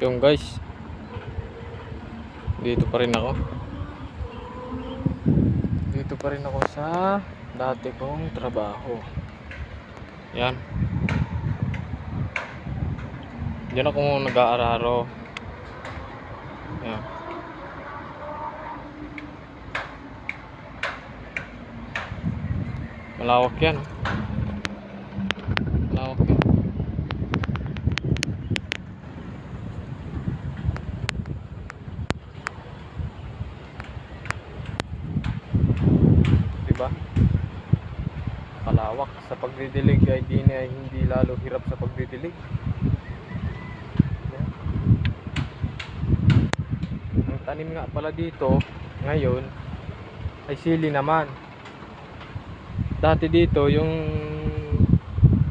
Yung guys, dito pa rin ako sa dati kong trabaho. Yan, diyan ako nag-aararo. Yan, malawak yan, malawak yan. Diba? Kalawak. Sa pagdidilig ay hindi lalo hirap sa pagdidilig. Yan. Ang tanim nga pala dito ngayon ay sili naman. Dati dito yung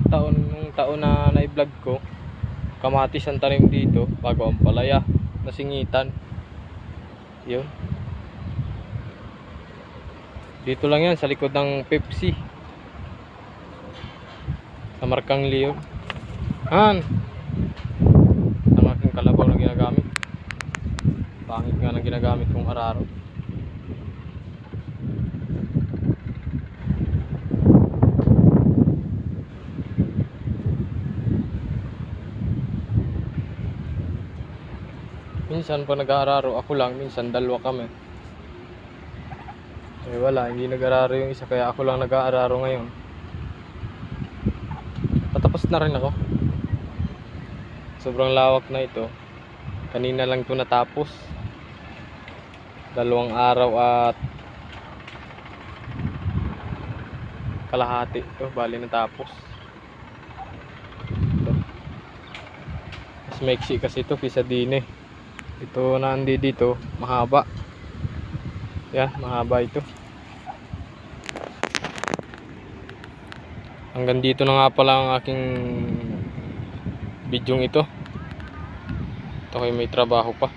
taon na na-vlog ko, kamatis ang tanim dito bago ang palaya, nasingitan. Yun. Dito lang yan sa likod ng Pepsi, sa Markang Leon. Han, ang aking kalabaw na ginagamit. Pangit nga na ginagamit kong araro. Minsan pa nag-aararo ako lang, minsan dalawa kami. Eh wala, hindi nag-aararo yung isa, kaya ako lang nag-aararo ngayon. Patapos na rin ako. Sobrang lawak na ito. Kanina lang ito natapos. 2 araw at kalahati ito, bali natapos. Ito. Mas maiksi kasi ito kaysa din eh. Ito na hindi dito, mahaba. Yan, mahaba ito. Hanggang dito na nga pala ang aking bidyong ito. Ito ay may trabaho pa.